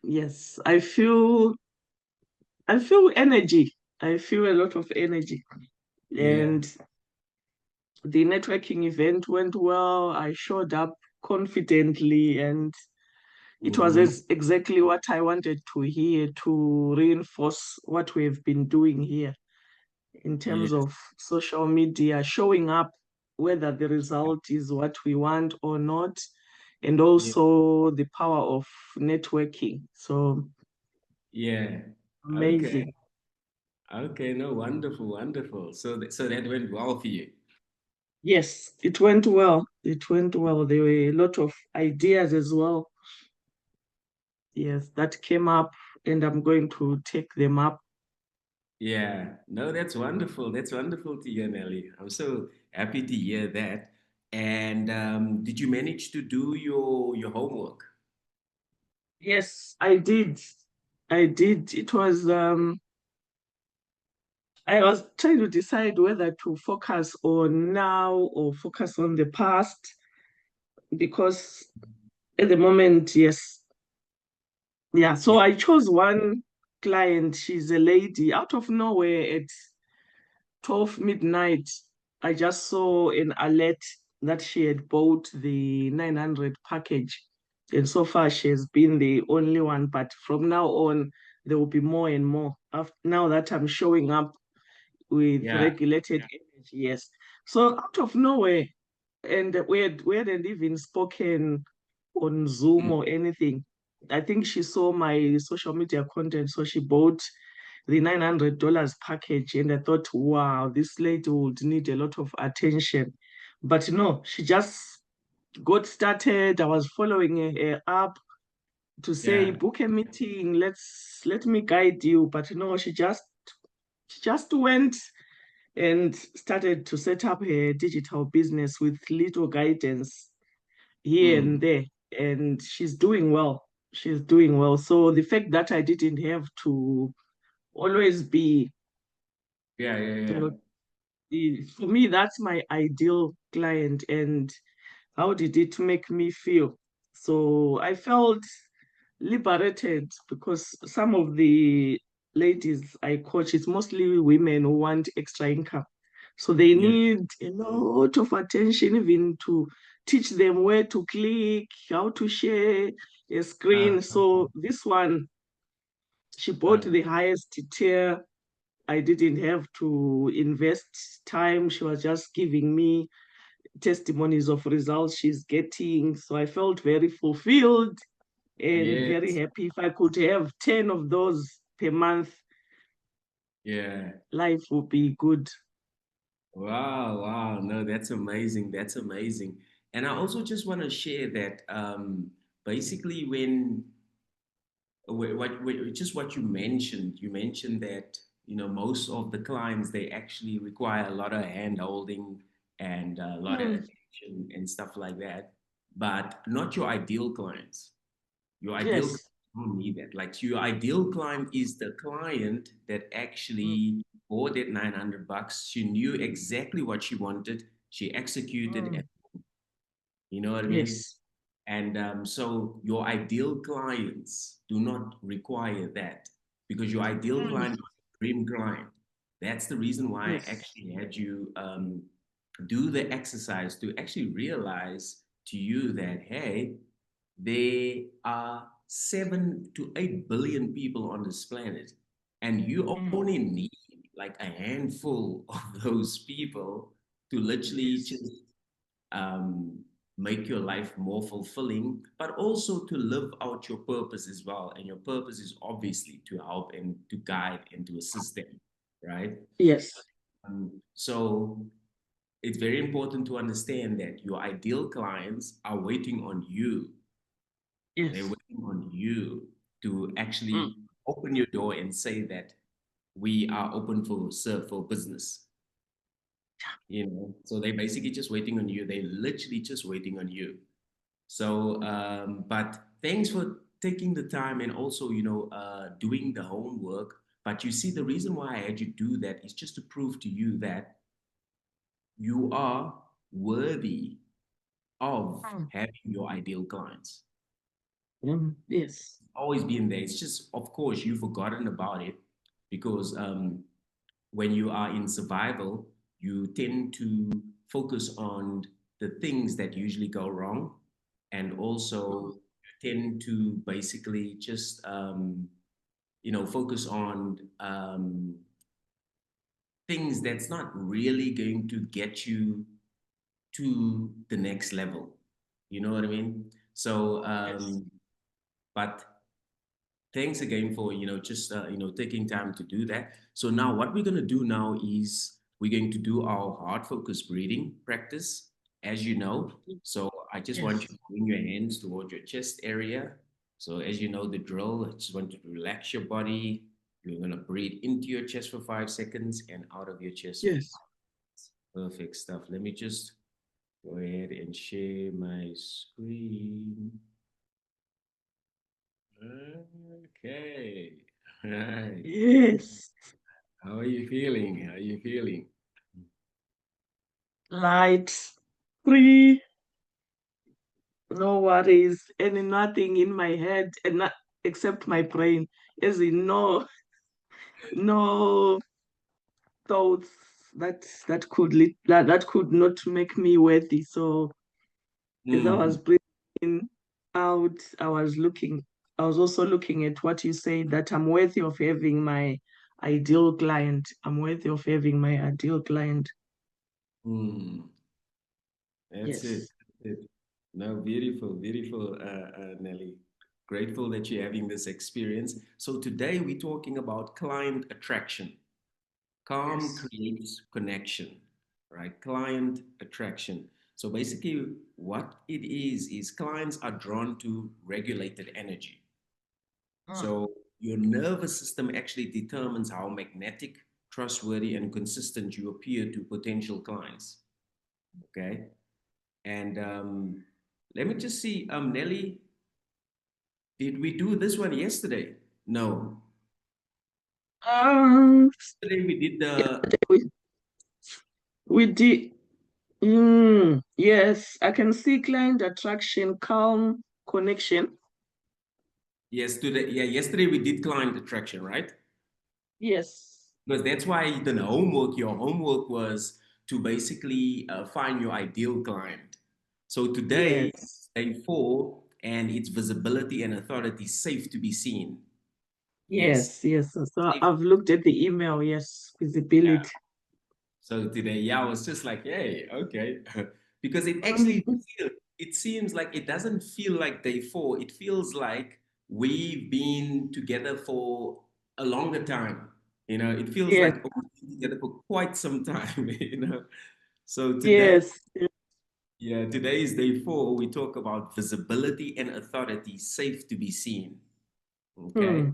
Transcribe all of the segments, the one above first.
Yes, I feel energy. I feel a lot of energy. Yeah. And the networking event went well. I showed up confidently, and it was Mm-hmm. exactly what I wanted to hear to reinforce what we've been doing here in terms Yes. of social media, showing up whether the result is what we want or not, and Yeah. also the power of networking. So Yeah. Okay. amazing. Okay. No, wonderful, wonderful. So that went well for you. Yes, it went well. It went well. There were a lot of ideas as well. Yes, that came up, and I'm going to take them up. Yeah. No, that's wonderful. That's wonderful to hear, Nelly. I'm so happy to hear that. And did you manage to do your homework? Yes, I did. I did. I was trying to decide whether to focus on now or focus on the past because at the moment, yes. Yeah, so Yeah. I chose one client. She's a lady out of nowhere at 12 midnight. I just saw an alert that she had bought the 900 package. And so far, she has been the only one. But from now on, there will be more and more. Now that I'm showing up with Yeah. regulated energy, yes. So out of nowhere, and we hadn't even spoken on Zoom Mm. or anything. I think she saw my social media content, so she bought the $900 package, and I thought, wow, this lady would need a lot of attention. But no, she just got started. I was following her up to say, Yeah. book a meeting, let me guide you. But no, she just went and started to set up a digital business with little guidance here and Mm. there. And she's doing well. She's doing well. So the fact that I didn't have to always be, Yeah. Yeah. you Yeah. know, for me, that's my ideal client. And how did it make me feel? So I felt liberated because some of the ladies I coach, it's mostly women who want extra income. So they Yeah. need a lot of attention, even to teach them where to click, how to share a Uh, screen. So this one, she bought uh, the highest tier. I didn't have to invest time. She was just giving me testimonies of results she's getting. So I felt very fulfilled and very yes. happy. If I could have 10 of those per month, Yeah. life would be good. Wow, wow. No, that's amazing. That's amazing. And I also just want to share that basically when just what you mentioned that most of the clients they actually require a lot of hand holding and a lot of Mm, attention and stuff like that, but not your ideal clients. Your ideal client yes. don't need that. Like your ideal client is the client that Mm, actually bought that $900. She knew exactly what she wanted. She executed, and mm, you know what I mean? yes. And so your ideal clients do not require that because your ideal Mm, client is a dream client. That's the reason why I yes. actually had you do the exercise to actually realize to you that, hey, there are 7 to 8 billion people on this planet, and you Mm, only need like a handful of those people to literally yes. just um, make your life more fulfilling, but also to live out your purpose as well. And your purpose is obviously to help and to guide and to assist them, right? Yes. So it's very important to understand that your ideal clients are waiting on you. They're Yes. waiting on you to Mm, actually open your door and say that we are open for serve for business. So they're basically just waiting on you. They're literally just waiting on you. So, but thanks for taking the time and also, doing the homework. But you see, the reason why I had you do that is just to prove to you that you are worthy of mm, having your ideal clients. Yes. Always been there. It's just, of course, you've forgotten about it because when you are in survival, you tend to focus on the things that usually go wrong, and also you tend to basically just focus on things that's not really going to get you to the next level. You know what I mean? So, Yes. but thanks again for just taking time to do that. So now what we're going to do now is we're going to do our heart focus breathing practice, as you know. So I just want you Yes. to bring your hands towards your chest area. So as you know the drill, I just want you to relax your body. You're going to breathe into your chest for 5 seconds and out of your chest. Yes. Perfect stuff. Let me just go ahead and share my screen. Okay. All right. Yes. How are you feeling? How are you feeling? Light, free, no worries, and nothing in my head, and not except my brain. As in, no thoughts that could lead, that could not make me worthy. So as I was Mm, breathing out, I was also looking at what you said, that I'm worthy of having my ideal client. I'm worthy of having my ideal client. mm. That's it. Yes. That's it. No, beautiful, beautiful, Nelly. Grateful that you're having this experience. So today we're talking about client attraction. Calm Yes. creates connection, right? Client attraction. So basically, what it is clients are drawn to regulated energy. Mm. So your nervous system actually determines how magnetic, trustworthy, and consistent you appear to potential clients. Okay. And let me just see, Nelly, did we do this one yesterday? No. Um, Yesterday we did the, we, we did. Yes, I can see client attraction, calm connection. yesterday, yeah, yesterday we did client attraction, right? Yes. Because that's why the homework, your homework was to basically find your ideal client. So today, Yes. day 4, and it's visibility and authority, safe to be seen. Yes, Yes. Yes. So safe. I've looked at the email. Yes. Visibility. So today, yeah, I was just like, hey, okay. Because it actually Mhm. it seems like it doesn't feel like day 4. It feels like we've been together for a longer time. It feels Yes. like oh, we've been together for quite some time, So today, Yes. yeah, today is day 4. We talk about visibility and authority, safe to be seen. Okay. Hmm.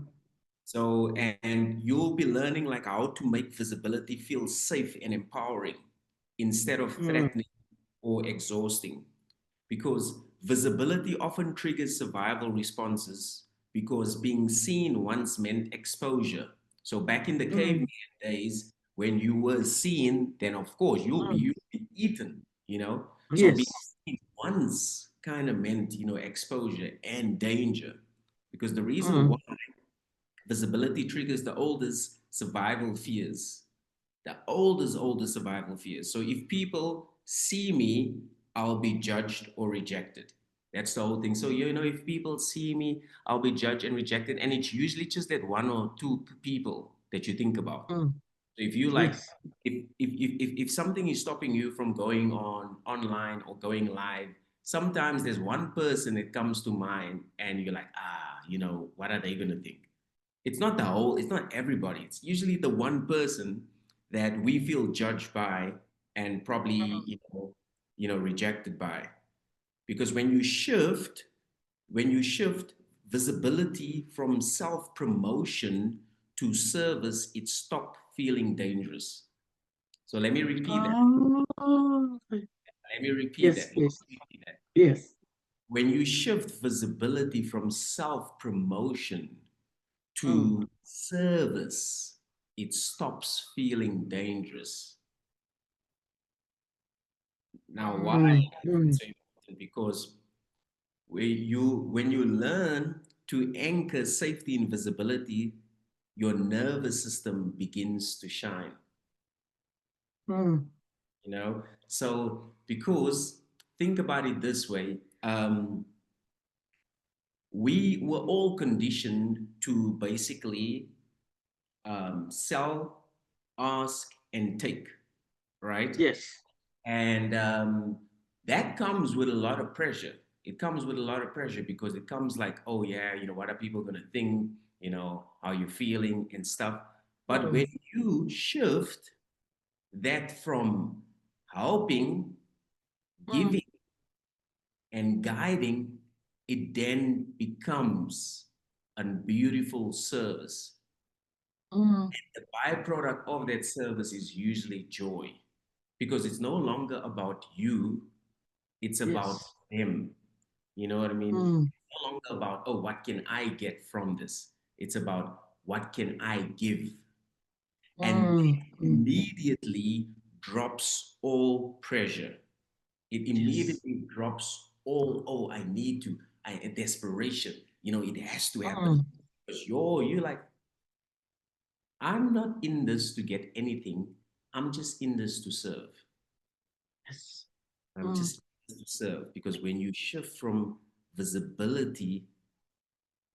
So, and you'll be learning like how to make visibility feel safe and empowering instead of Hmm. threatening or exhausting. Because visibility often triggers survival responses because being seen once meant exposure. So back in the Hmm. caveman days, when you were seen, then of course Hmm. you'll be eaten, you know. So being Yes. seen once kind of meant, exposure and danger. Because the reason why Hmm. visibility triggers the oldest survival fears. The oldest survival fears. So if people see me, I'll be judged or rejected. That's the whole thing. So, if people see me, I'll be judged and rejected. And it's usually just that one or two people that you think about. Hmm. So if you like, Yes. if something is stopping you from going on online or going live, sometimes there's one person that comes to mind and you're like, what are they gonna think? It's not everybody. It's usually the one person that we feel judged by and probably, rejected by. Because when you shift visibility from self-promotion to service, it stop feeling dangerous. So let me repeat that. Oh. Let me repeat that. Yes. Let me Yes. repeat that. Yes. When you shift visibility from self-promotion Hmm. to service, it stops feeling dangerous. Now, why Hmm. is Hmm. it so important? Because when you learn to anchor safety and visibility, your nervous system begins to shine. Mm. So because think about it this way, we were all conditioned to basically sell, ask, and take, right? Yes. And that comes with a lot of pressure. It comes with a lot of pressure because it comes like, oh yeah, what are people gonna think? How you feeling and stuff. But when Mm. you shift that from helping, Mm. giving, and guiding, it then becomes a beautiful service. Mm. The byproduct of that service is usually joy because it's no longer about you, it's about Yes. them. You know what I mean? Mm. It's no longer about, oh, what can I get from this? It's about what can I give? And Mm. it Mm. immediately drops all pressure. It Yes. immediately drops all, oh, I need to, a desperation. It has to happen. Mm. Because you're like, I'm not in this to get anything. I'm just in this to serve. Yes. I'm Mm. just in this to serve. Because visibility,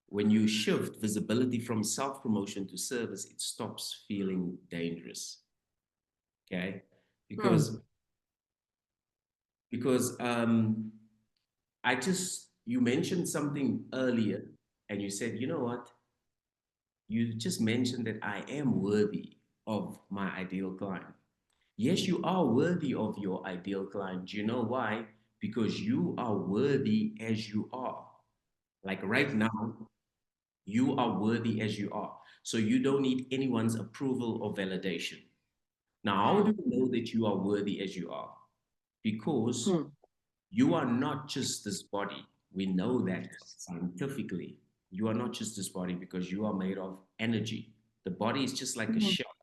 when you shift visibility from self promotion to service, it stops feeling dangerous. Okay. Mm. Because, because you mentioned something earlier and you said, you know what? You just mentioned that I am worthy of my ideal client. Yes, you are worthy of your ideal client. Do you know why? Because you are worthy as you are. Like right Yes. now, you are worthy as you are. So you don't need anyone's approval or validation. Now, how do Mm. you know that you are worthy as you are? Because Mm. you are not just this body. We know that Yes. scientifically. You are not just this body because you are made of energy. The body is just like a Mm. shell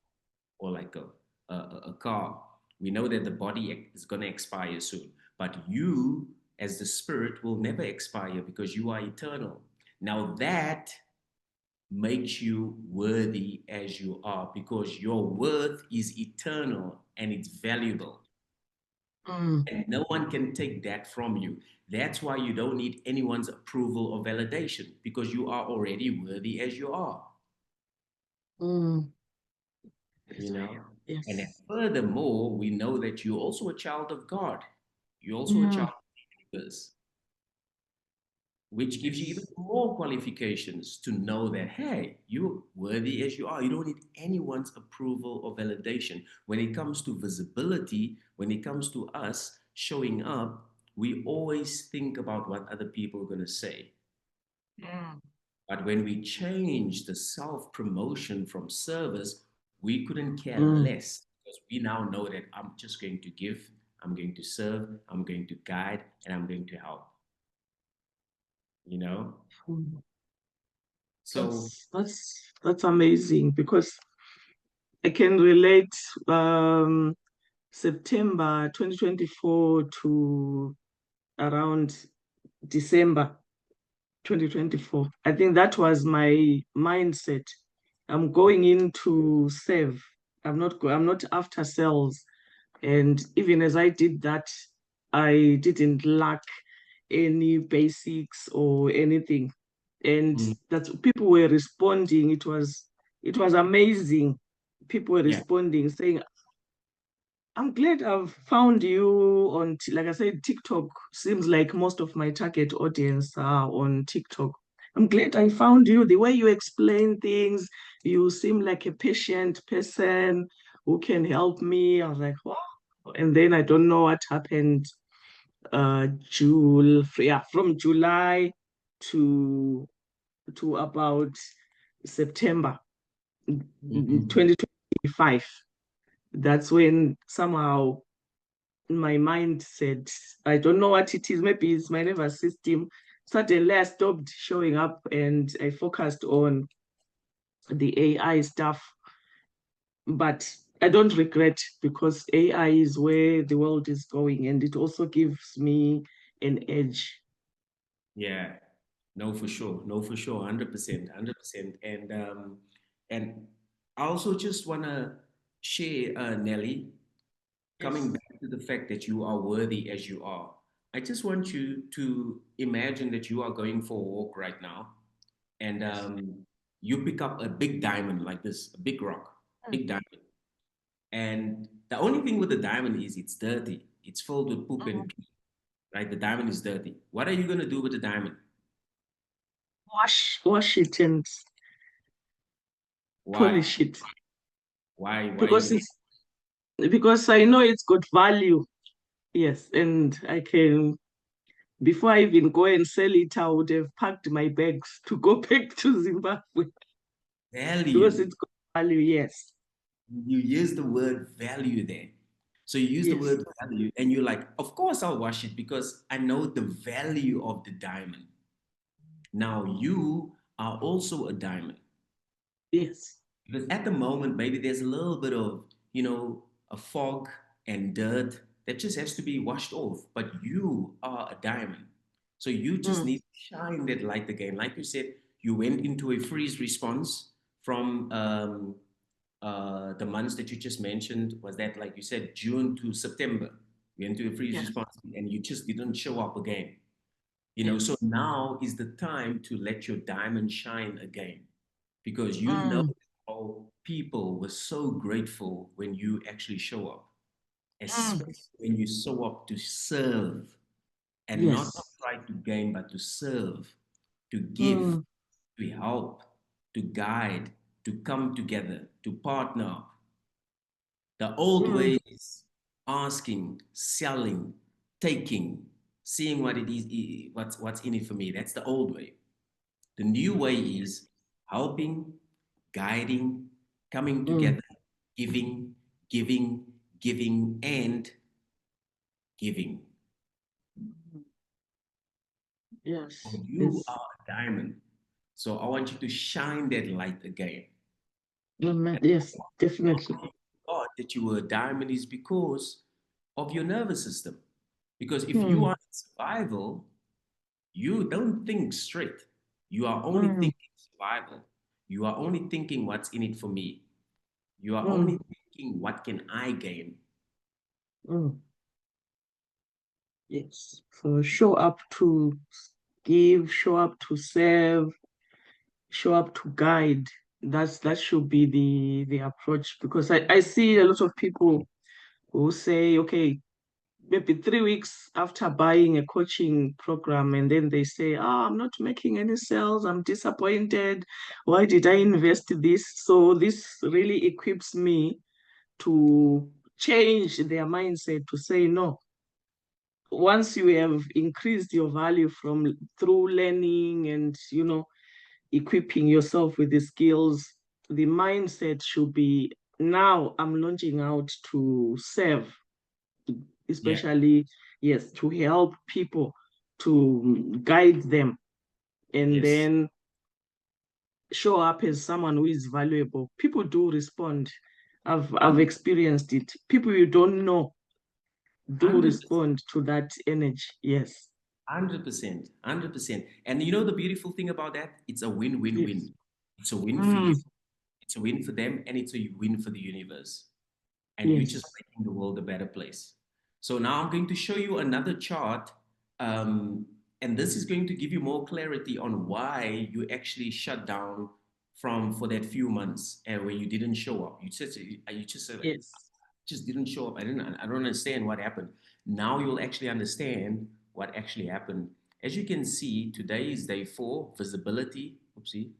or like a car. We know that the body is going to expire soon, but you, as the spirit, will never expire because you are eternal. Now that makes you worthy as you are because your worth is eternal and it's valuable. Mm. And no one can take that from you. That's why you don't need anyone's approval or validation because you are already worthy as you are, Mm. you know? And then Yes. furthermore, we know that you're also a child of God. You're also a child Mm. of the universe, which gives you even Yes. more qualifications to know that, hey, you're worthy as you are. You don't need anyone's approval or validation. When it comes to visibility, when it comes to us showing up, we always think about what other people are going to say. Mm. But when we change the self promotion from service, we couldn't care Mm. less because we now know that I'm just going to give, I'm going to serve, I'm going to guide, and I'm going to help, you know? Mm. So, That's amazing because I can relate September 2024 to around December 2024. I think that was my mindset. I'm going in to save. I'm not after sales. And even as I did that, I didn't lack any basics or anything. And mm, that people were responding. It was amazing. People were yeah. responding, saying, I'm glad I've found you on, like I said, TikTok seems like most of my target audience are on TikTok. I'm glad I found you. The way you explain things, you seem like a patient person who can help me. I was like, wow. And then I don't know what happened. From July to about September Mm-hmm. 2025. That's when somehow my mind said, I don't know what it is, maybe it's my nervous system. Suddenly I stopped showing up and I focused on the AI stuff. But I don't regret because AI is where the world is going and it also gives me an edge. Yeah. No, for sure. No, for sure. 100%. 100%. And I also just want to share, Nelly, coming Yes. back to the fact that you are worthy as you are. I just want you to imagine that you are going for a walk right now, and Yes. you pick up a big diamond like this, a big rock, Mm. big diamond. And the only thing with the diamond is it's dirty. It's filled with poop Mm. and pee, right? The diamond is dirty. What are you going to do with the diamond? Wash it and Why? polish it Why are you because going to? because I know it's got value. Yes, and I can before I even go and sell it, I would have packed my bags to go back to Zimbabwe because Value. it's got value. Yes, You use the word value there. So you use the yes, word value, and you're like, of course I'll wash it because I know the value of the diamond. Now you are also a diamond. yes. Because at the moment, maybe there's a little bit of, a fog and dirt that just has to be washed off. But you are a diamond. So you just Mm. need to shine that light again. Like you said, you went into a freeze response from the months that you just mentioned. Was that, like you said, June to September? You went into a freeze Yes, response and you just didn't show up again. So yes. now is the time to let your diamond shine again because you know Mm. how people were so grateful when you actually show up, Mm. especially when you show up to serve and not to Yes. try to gain, but to serve, to give, Mm. to help, to guide, to come together, to partner up. The old Mm. way is asking, selling, taking, seeing what it is, what's in it for me. That's the old way. The new way is helping, guiding, coming Mm. together, giving, giving, giving, and giving. Yes, You yes. are a diamond. So I want you to shine that light again. Yes, definitely. God that you were a diamond is because of your nervous system. Because if you Mm. are in survival, you don't think straight. You are only Mm. thinking survival. You are only thinking what's in it for me. You are only Mm. thinking what can I gain. Mm. Yes. So show up to give, show up to serve, show up to guide. That should be the approach because I see a lot of people who say, okay, maybe 3 weeks after buying a coaching program, and then they say, oh, I'm not making any sales, I'm disappointed. Why did I invest this? So this really equips me to change their mindset to say, no, once you have increased your value from through learning and equipping yourself with the skills, the mindset should be now I'm launching out to serve, Yeah. especially, yes, to help people, to guide them, and Yes. then show up as someone who is valuable. People do respond. I've experienced it. People you don't know do 100%. respond to that energy. Yes. 100%. 100%. And you know the beautiful thing about that? It's a Yes. win-win-win. It's a win for you, Mm. it's a win for them, and it's a win for the universe. And you're just Yes. making the world a better place. So now I'm going to show you another chart, um, and this is going to give you more clarity on why you actually shut down from for that few months and when you didn't show up. You Yes. just didn't show up. I don't understand what happened. Now you'll actually understand what actually happened. As you can see, today is day 4, visibility. Oopsie,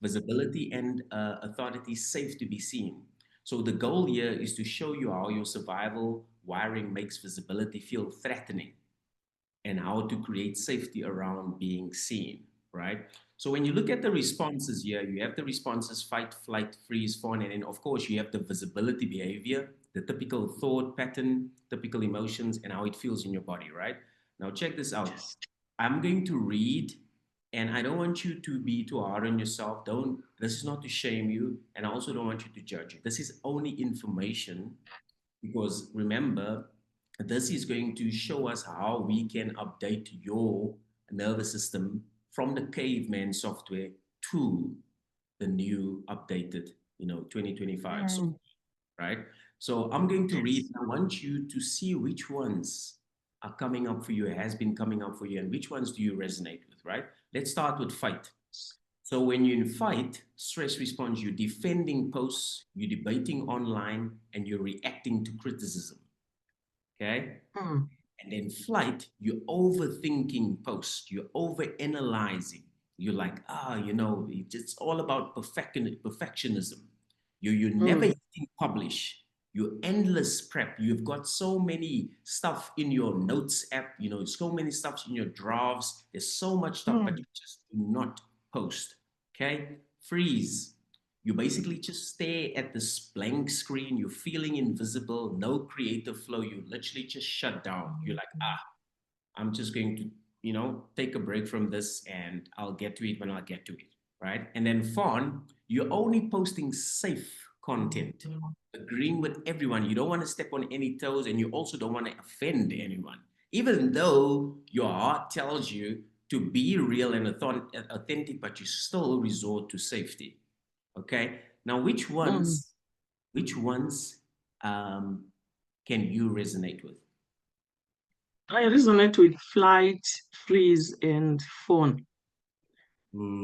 visibility and authority safe to be seen. So the goal here is to show you how your survival wiring makes visibility feel threatening and how to create safety around being seen, right? So when you look at the responses here, you have the responses fight, flight, freeze, fawn, and then of course you have the visibility behavior, the typical thought pattern, typical emotions, and how it feels in your body, right? Now check this out. Yes. I'm going to read, and I don't want you to be too hard on yourself. This is not to shame you, and I also don't want you to judge you. This is only information because remember, this is going to show us how we can update your nervous system from the caveman software to the new updated, 2025 software, right? So I'm going to read. I want you to see which ones are coming up for you, has been coming up for you, and which ones do you resonate with, right? Let's start with fight. So when you're in fight, stress response, you're defending posts, you're debating online, and you're reacting to criticism. Okay? And then flight, you're overthinking posts, you're overanalyzing. You're like, it's all about perfectionism. You're never hitting publish. You're endless prep. You've got so many stuff in your notes app, so many stuff in your drafts. There's so much stuff, but you just do not post. Okay? Freeze. You basically just stare at this blank screen. You're feeling invisible, no creative flow. You literally just shut down. You're like, I'm just going to, take a break from this and I'll get to it when I get to it. Right. And then fawn, you're only posting safe content, agreeing with everyone. You don't want to step on any toes and you also don't want to offend anyone, even though your heart tells you to be real and authentic, but you still resort to safety. Okay. Now, which ones um, can you resonate with? I resonate with flight, freeze, and phone.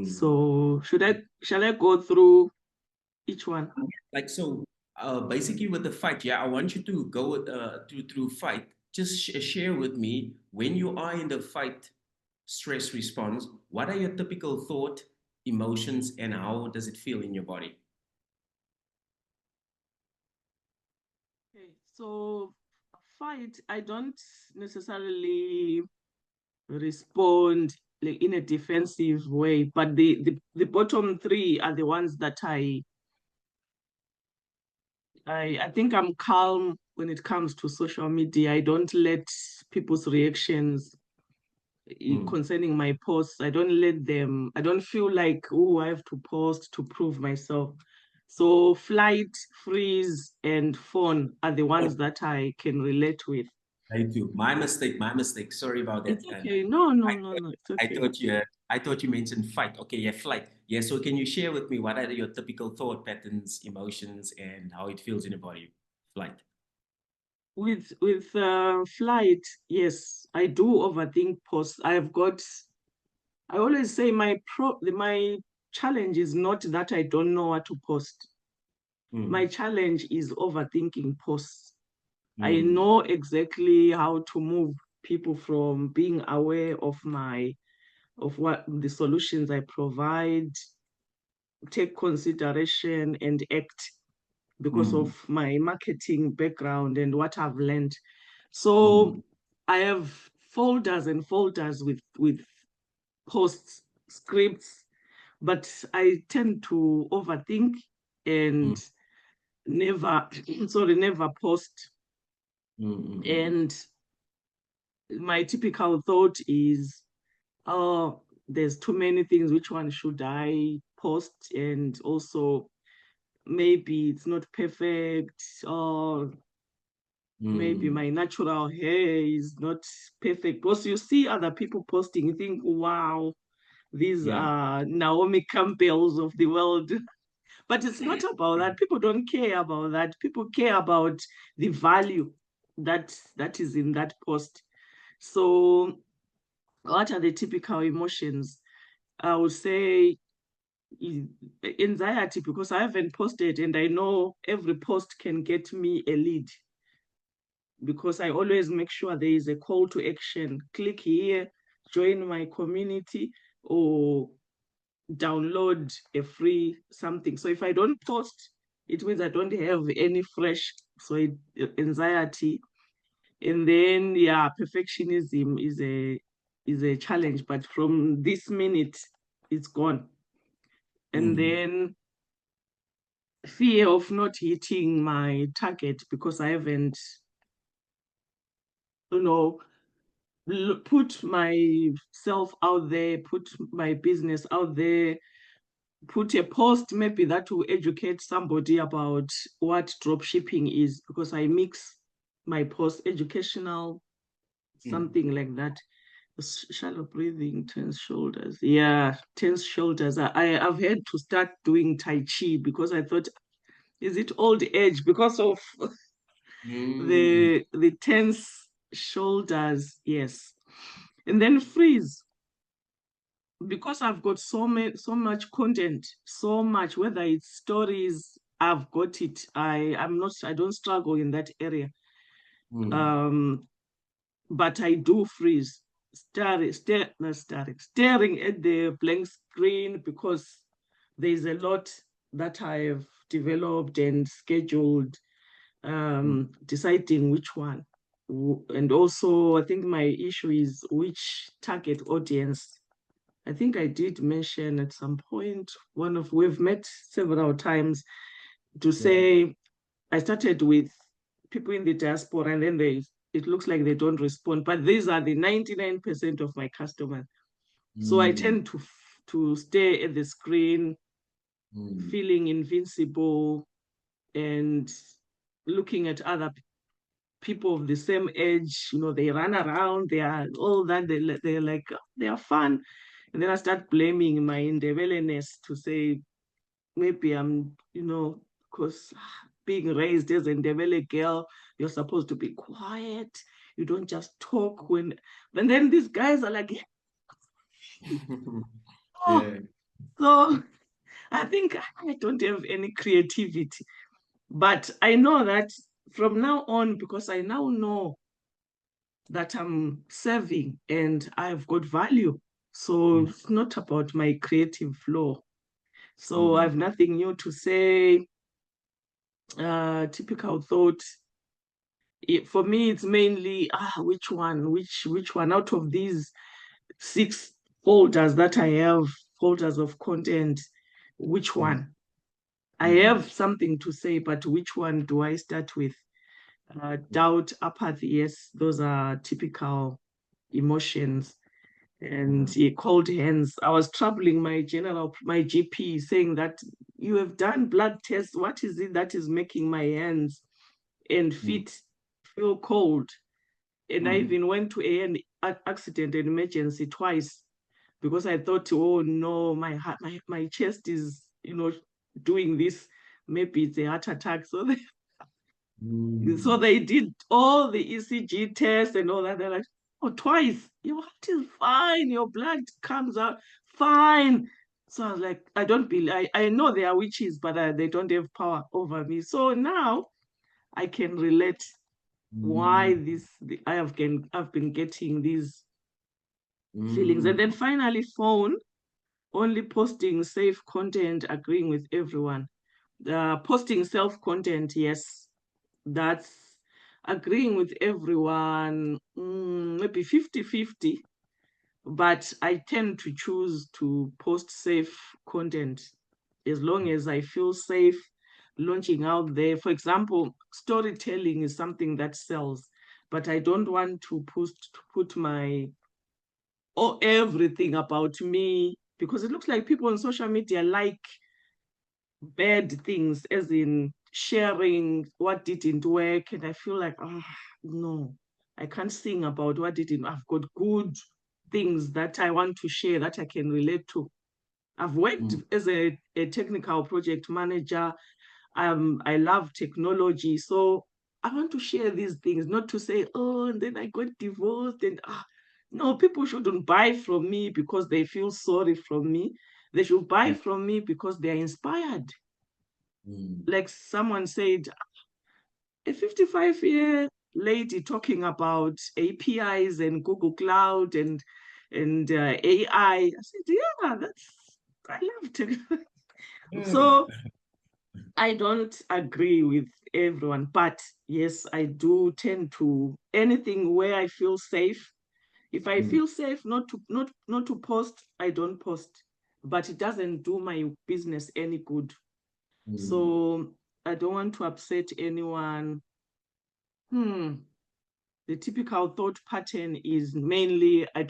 So shall I go through each one? Like so, basically with the fight, yeah, I want you to go through fight. Just share with me when you are in the fight stress response. What are your typical thought, emotions, and how does it feel in your body? Okay, so fight, I don't necessarily respond like in a defensive way, but the bottom three are the ones that I think I'm calm when it comes to social media. I don't let people's reactions concerning my posts. I don't feel like, oh, I have to post to prove myself. So flight, freeze, and phone are the ones that I can relate with. I do. My mistake. My mistake. Sorry about that. It's And okay. No, no, I no, thought no. It's I okay. thought you I thought you mentioned fight. Okay, yeah, flight. Yeah. So can you share with me what are your typical thought patterns, emotions, and how it feels in your body? Flight. With flight, yes, I do overthink posts. I always say my challenge is not that I don't know what to post. My Mm, challenge is overthinking posts. I mm, know exactly how to move people from being aware of what the solutions I provide, take consideration and act because mm, of my marketing background and what I've learned. mm, So I have folders and folders with posts, scripts, but I tend to overthink mm, and never, sorry, never post. mm, mm, And my typical thought is, oh, there's too many things. Which one should I post? And also, maybe it's not perfect, or maybe mm. my natural hair is not perfect. Because you see other people posting, you think, wow, these Yeah. are Naomi Campbells of the world. But it's not about that. People don't care about that. People care about the value that is in that post. So what are the typical emotions? I would say anxiety, because I haven't posted and I know every post can get me a lead, because I always make sure there is a call to action. Click here, join my community, or download a free something. So if I don't post, it means I don't have any fresh. So anxiety. And then yeah, perfectionism is a challenge, but from this minute, it's gone. And Mm, then fear of not hitting my target because I haven't, you know, put myself out there, put my business out there, put a post maybe that will educate somebody about what drop shipping is, because I mix my post educational, mm, something like that. Shallow breathing, tense shoulders. Yeah, tense shoulders. I've had to start doing Tai Chi because I thought, is it old age because of Mm, the tense shoulders? Yes. And then freeze because I've got so much content, so much, whether it's stories, I've got it. I don't struggle in that area. mm, Um, but I do freeze, not staring at the blank screen because there's a lot that I have developed and scheduled, mm. deciding which one. And also, I think my issue is which target audience. I think I did mention at some point, we've met several times to Yeah. say I started with people in the diaspora, and then it looks like they don't respond. But these are the 99% of my customers. So I Mm, tend to stay at the screen, mm, feeling invincible and looking at other people of the same age. They run around, they are all that, they're like, they are fun. And then I start blaming my indebtedness to say, maybe I'm, because being raised as a Ndebele girl, you're supposed to be quiet. You don't just talk and then these guys are like, oh, yeah. so I think I don't have any creativity. But I know that from now on, because I now know that I'm serving and I've got value. So Mm, it's not about my creative flow. So I mm, have nothing new to say. Typical thought. For me, it's mainly which one out of these six folders that I have, folders of content, which mm, one? I mm, have something to say, but which one do I start with? Doubt, apathy, yes, those are typical emotions. And mm, he called hands. I was troubling my GP, saying that you have done blood tests. What is it that is making my hands and mm, feet feel cold? And I mm, even went to an accident and emergency twice because I thought, oh no, my heart, my chest is, doing this. Maybe it's a heart attack. So mm, they did all the ECG tests and all that. They're like, oh, twice. Your heart is fine. Your blood comes out fine. So I was like, I don't believe. I know they are witches, but they don't have power over me. So now I can relate why mm, I've been getting these feelings. And mm, then finally, phone only posting safe content, agreeing with everyone. Posting self content, yes, that's agreeing with everyone, maybe 50-50, but I tend to choose to post safe content as long as I feel safe launching out there. For example, storytelling is something that sells, but I don't want to put my everything about me because it looks like people on social media like bad things, as in sharing what didn't work. And I feel like, no, I can't sing about what didn't. I've got good things that I want to share that I can relate to. I've worked mm, as a technical project manager. I love technology. So I want to share these things, not to say, oh, and then I got divorced. And no, people shouldn't buy from me because they feel sorry from me. They should buy mm, from me because they're inspired. mm, Like someone said, a 55-year lady talking about APIs and Google Cloud and AI. I said, yeah, I love it. mm, So I don't agree with everyone, but yes, I do tend to anything where I feel safe. If I mm, feel safe not to post, I don't post. But it doesn't do my business any good. mm, So I don't want to upset anyone. The typical thought pattern is mainly I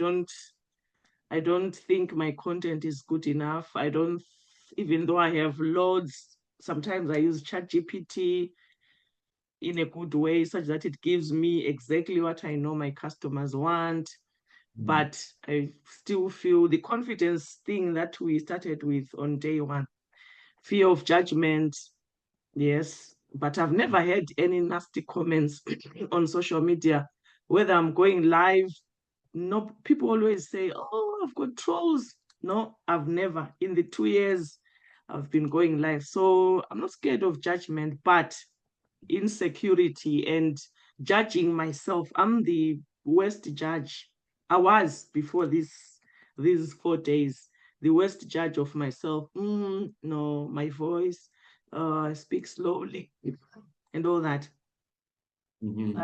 don't think my content is good enough. I don't Even though I have loads, sometimes I use ChatGPT in a good way such that it gives me exactly what I know my customers want. Mm. but I still feel the confidence thing that we started with on day one, fear of judgment, yes, but I've never had any nasty comments on social media, whether I'm going live. No, people always say, "Oh, I've got trolls." No, I've never. In the 2 years I've been going live, so I'm not scared of judgment, but insecurity and judging myself. I'm the worst judge. I was before these 4 days, the worst judge of myself. No, my voice, I speak slowly and all that. Mhm.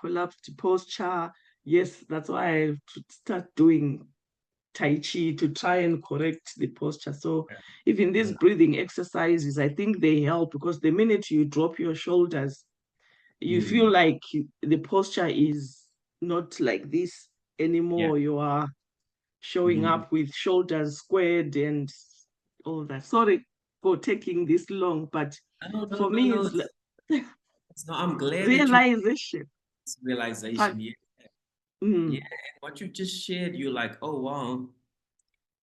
Collapsed posture. Yes, that's why I have to start doing Tai Chi to try and correct the posture. So even these Yeah. breathing exercises, I think they help because the minute you drop your shoulders, you feel Mm. like the posture is not like this Yeah. anymore. You are showing Mhm. up with shoulders squared and all that. Sorry for taking this long, but No, no, for no, me, no. it's like No, I'm glad that you realization. this But, realization. Yeah. Yeah. mm, And what you just shared, you're like, oh wow.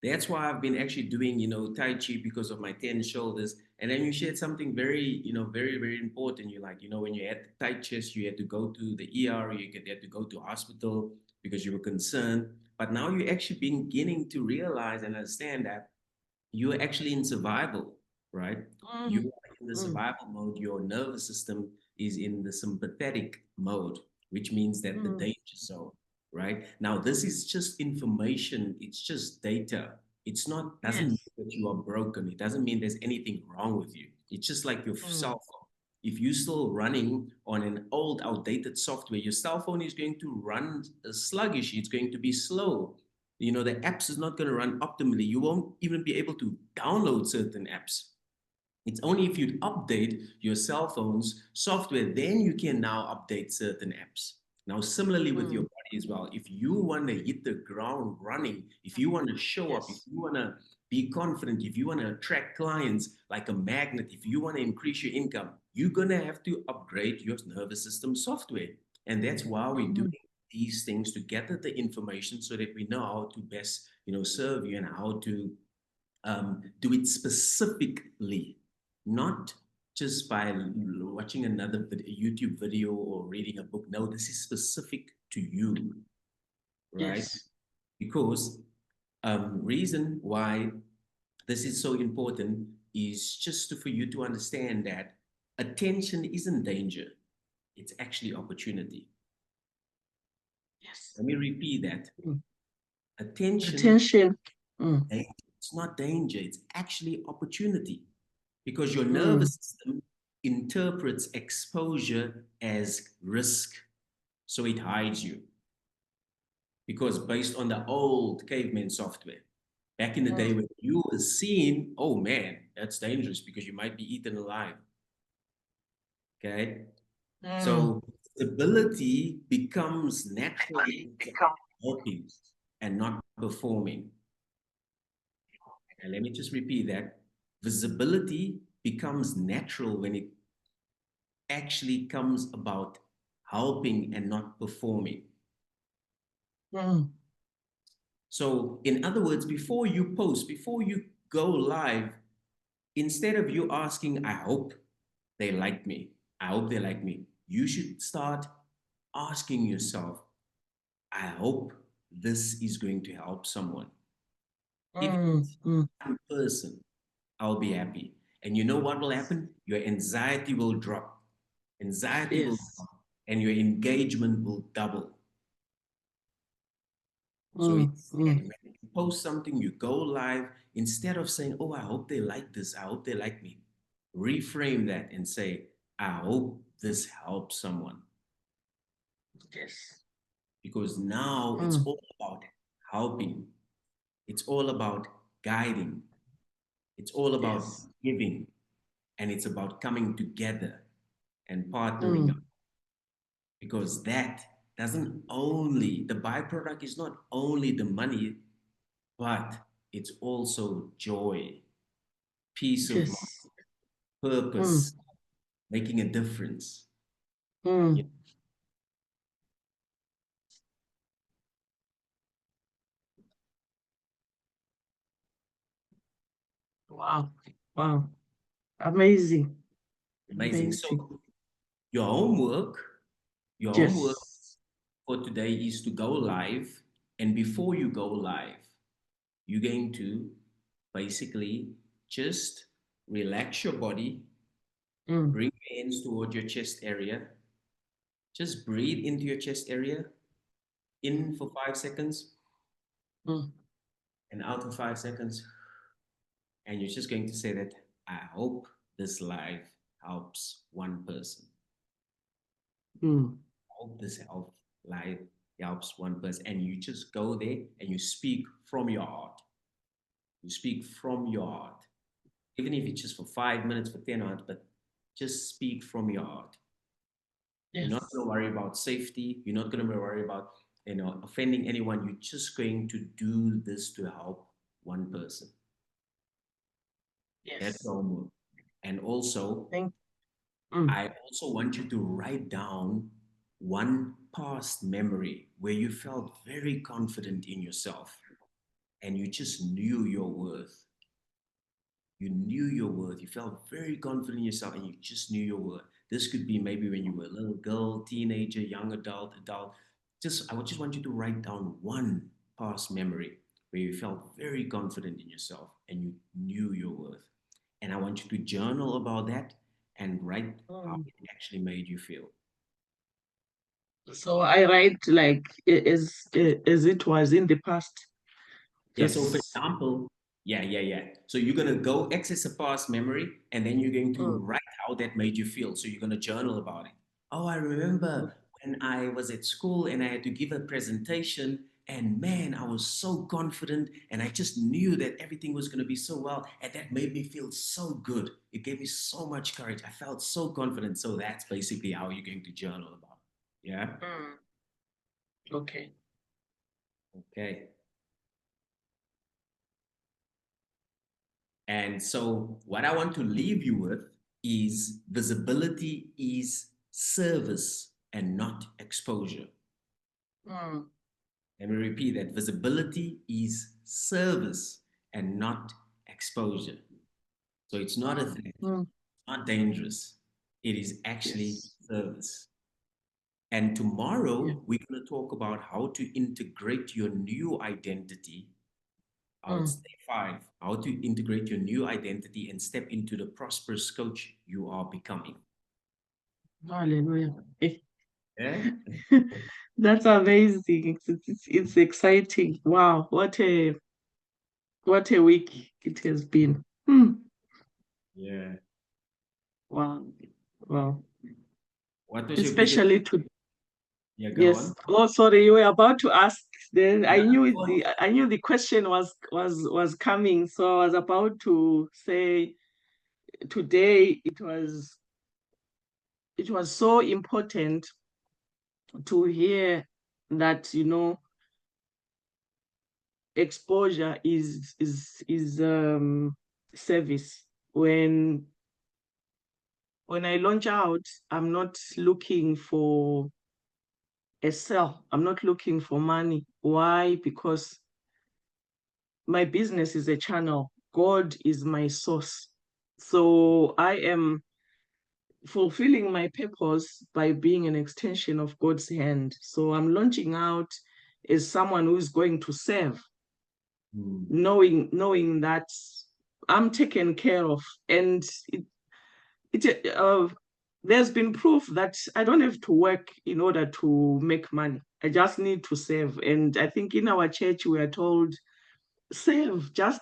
That's why I've been actually doing, Tai Chi because of my 10 shoulders. And then you shared something very, very, very important. You're like, when you had the tight chest, you had to go to the ER, had to go to hospital because you were concerned. But now you're actually beginning to realize and understand that you're actually in survival, right? You mm, are in the mm, survival mode. Your nervous system is in the sympathetic mode, which means that the mm, danger zone, right? Now, this is just information. It's just data. It's not, doesn't mean yes. that you are broken. It doesn't mean there's anything wrong with you. It's just like your Mm, cell phone. If you're still running on an old, outdated software, your cell phone is going to run sluggish. It's going to be slow. The apps is not going to run optimally. You won't even be able to download certain apps. It's only if you update your cell phone's software, then you can now update certain apps. Now, similarly with your mm, body as well, if you want to hit the ground running, if you want to show up, if yes. you want to be confident, if you want to attract clients like a magnet, if you want to increase your income, you're going to have to upgrade your nervous system software. And that's why we're doing Mm, these things to gather the information so that we know how to best, serve you and how to do it specifically, not just by watching another YouTube video or reading a book. No, this is specific to you, right? yes. Because reason why this is so important is just for you to understand that attention isn't danger; it's actually opportunity. Yes. Let me repeat that. Mm. Attention, Attention. Mm, it's not danger; it's actually opportunity. Because your mm, nervous system interprets exposure as risk. So it hides you. Because based on the old caveman software, back in the day mm, when you were seen, oh man, that's dangerous because you might be eaten alive. Okay. mm. So stability becomes natural helping and not performing. And let me just repeat that. Visibility becomes natural when it actually comes about helping and not performing. Mm, So, in other words, before you post, before you go live, instead of you asking, I hope they like me, I hope they like me, you should start asking yourself, I hope this is going to help someone. If mm, it's mm. one person, I'll be happy. And you know what will happen? Your anxiety will drop. Anxiety will Yes. drop, and your engagement will double. So Mm, instead, mm. when you post something, you go live, instead of saying, oh, I hope they like this, I hope they like me, reframe that and say, I hope this helps someone. Yes. Because now it's Mm, all about helping, it's all about guiding, it's all about yes. giving, and it's about coming together and partnering up. Mm, Because that doesn't only, the byproduct is not only the money, but it's also joy, peace of mind, yes. Mm, purpose, making a difference. Yeah. mm. Wow. Wow. Amazing. Amazing. Amazing. So your homework, your homework Yes. for today is to go live. And before you go live, you're going to basically just relax your body, Mm, bring your hands toward your chest area, just breathe into your chest area, mm, in for 5 seconds mm, and out for 5 seconds. And you're just going to say that, I hope this live helps one person. mm. I hope this live helps one person. And you just go there and you speak from your heart. You speak from your heart. Even if it's just for 5 minutes, for 10 minutes, but just speak from your heart. You're not Yes. going to worry about safety. You're not going to worry about offending anyone. You're just going to do this to help one person. That's the Yes. homework. And also, Thank. Mm, I also want you to write down one past memory where you felt very confident in yourself and you just knew your worth. You knew your worth. You felt very confident in yourself and you just knew your worth. This could be maybe when you were a little girl, teenager, young adult, adult. I would just want you to write down one past memory where you felt very confident in yourself and you knew your worth. And I want you to journal about that and write how mm. it actually made you feel. So I write like as it was in the past. Yeah, so for Just example, yeah. So you're gonna go access a past memory and then you're going to mm, write how that made you feel. So you're gonna journal about it. Oh, I remember when I was at school and I had to give a presentation, and man, I was so confident and I just knew that everything was gonna be so well, and that made me feel so good. It gave me so much courage. I felt so confident. So that's basically how you're going to journal about it. Yeah. mm. Okay. Okay. And so, what I want to leave you with is visibility is service and not exposure. Mm, Let me repeat that visibility is service and not exposure. So, it's not a mm, threat, mm. not dangerous. It is actually Yes. service. And Yeah. tomorrow, we're going to talk about how to integrate your new identity. It's Mm. day five, how to integrate your new identity and step into the prosperous coach you are becoming. Hallelujah. Yeah? That's amazing. It's exciting. Wow, what a week it has been. Hmm. Yeah. Wow. Wow. What was your biggest? Especially to Yeah, go yes. on. Oh, sorry, you were about to ask. Then Yeah, I knew go on. I knew the question was coming. So I was about to say today it was so important to hear that, exposure is service. When I launch out, I'm not looking for a sell. I'm not looking for money. Why? Because my business is a channel. God is my source. So I am fulfilling my purpose by being an extension of God's hand. So I'm launching out as someone who is going to serve, Hmm. knowing that I'm taken care of. And it there's been proof that I don't have to work in order to make money. I just need to save. And I think in our church we are told save, just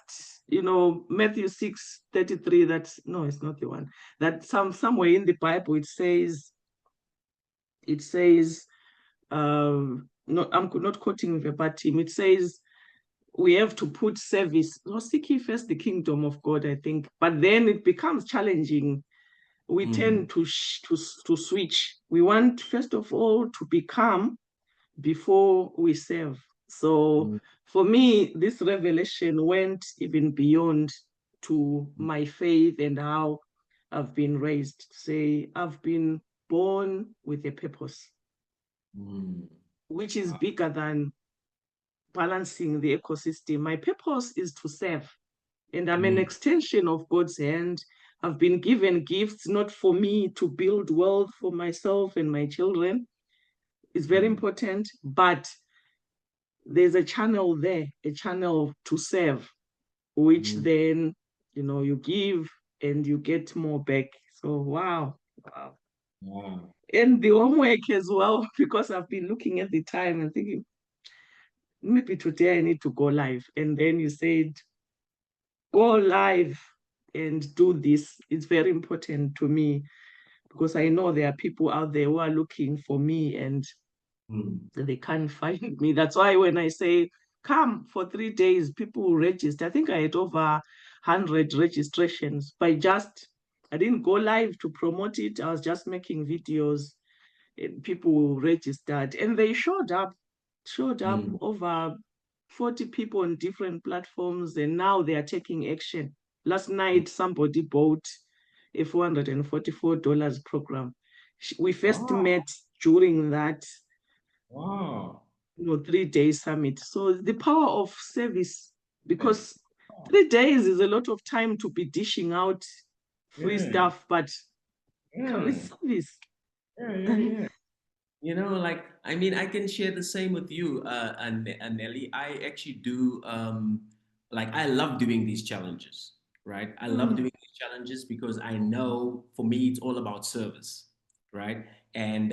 Matthew 6:33. That's no, it's not the one. That somewhere in the Bible it says no, I'm not quoting verbatim. It says we have to put service, no, seek ye first the kingdom of God, I think. But then it becomes challenging. We Hmm. tend to switch. We want first of all to become before we serve. So Hmm. for me, this revelation went even beyond to my faith and how I've been raised. Say, I've been born with a purpose, Hmm. which is Wow. bigger than balancing the ecosystem. My purpose is to serve. And I'm an extension of God's hand. I've been given gifts not for me to build wealth for myself and my children. It's very important, but there's a channel there, a channel to serve, which then, you give and you get more back. So, wow. Wow. Wow. And the homework as well, because I've been looking at the time and thinking, maybe today I need to go live. And then you said, go live and do this. It's very important to me because I know there are people out there who are looking for me and they can't find me. That's why when I say come for 3 days, people will register. I think I had over 100 registrations, but I didn't go live to promote it. I was just making videos and people registered and they showed up over 40 people on different platforms, and now they are taking action. Last night, somebody bought a $444 program. We first Wow. met during that Wow. 3-day summit. So the power of service, because 3 days is a lot of time to be dishing out free Yeah. stuff, but come with Yeah. service. Yeah. Yeah. Yeah. You know, like, I mean, I can share the same with you, Nelly. I actually do, like, I love doing these challenges, right? I love Mm, doing these challenges because I know for me, it's all about service, right? And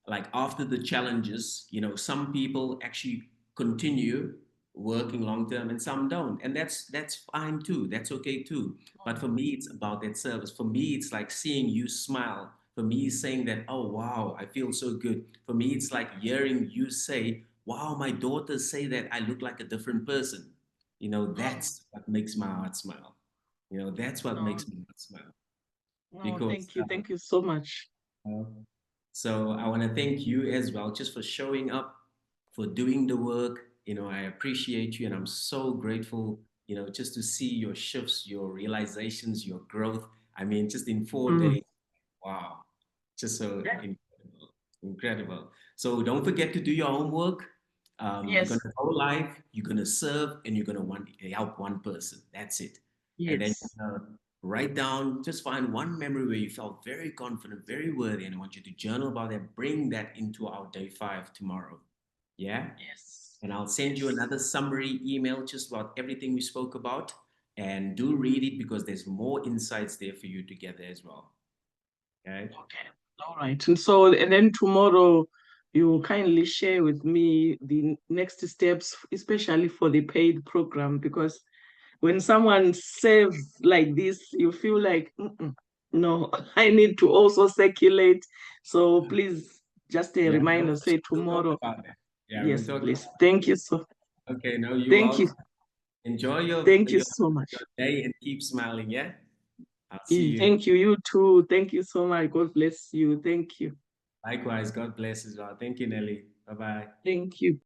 like, after the challenges, some people actually continue working long term and some don't. And that's fine too. That's okay too. But for me, it's about that service. For me, it's like seeing you smile. For me, it's saying that, oh, wow, I feel so good. For me, it's like hearing you say, wow, my daughters say that I look like a different person. mm. That's what makes my heart smile. That's what No, makes my heart smile. no, Because thank you. Thank you so much. uh, so I want to thank you as well, just for showing up, for doing the work. I appreciate you, and I'm so grateful. Just to see your shifts, your realizations, your growth. I mean, just in 4 days. Wow, just so incredible, incredible. So don't forget to do your homework. You're Yes, gonna go live, you're gonna serve, and you're gonna want help one person. That's it. And then yes, you're gonna write down, just find one memory where you felt very confident, very worthy, and I want you to journal about that. Bring that into our day 5 tomorrow. Yeah. yes, And I'll send you yes. another summary email just about everything we spoke about. And do read it because there's more insights there for you to get there as well. Okay. Okay, all right. And then tomorrow, you kindly share with me the next steps, especially for the paid program, because when someone saves like this, you feel like, no, I need to also circulate. So please, just a Yeah, no reminder, worries. say We'll talk tomorrow. about that. Yeah, we'll Yes, talk please. about Thank you so, it. Okay, no, you're thank you. welcome. Enjoy your Thank you your, so much. your day and keep smiling, yeah? I'll see you. Thank you. You too. Thank you so much. God bless you. Thank you. Likewise, God bless as well. Thank you, Nelly. Bye-bye. Thank you.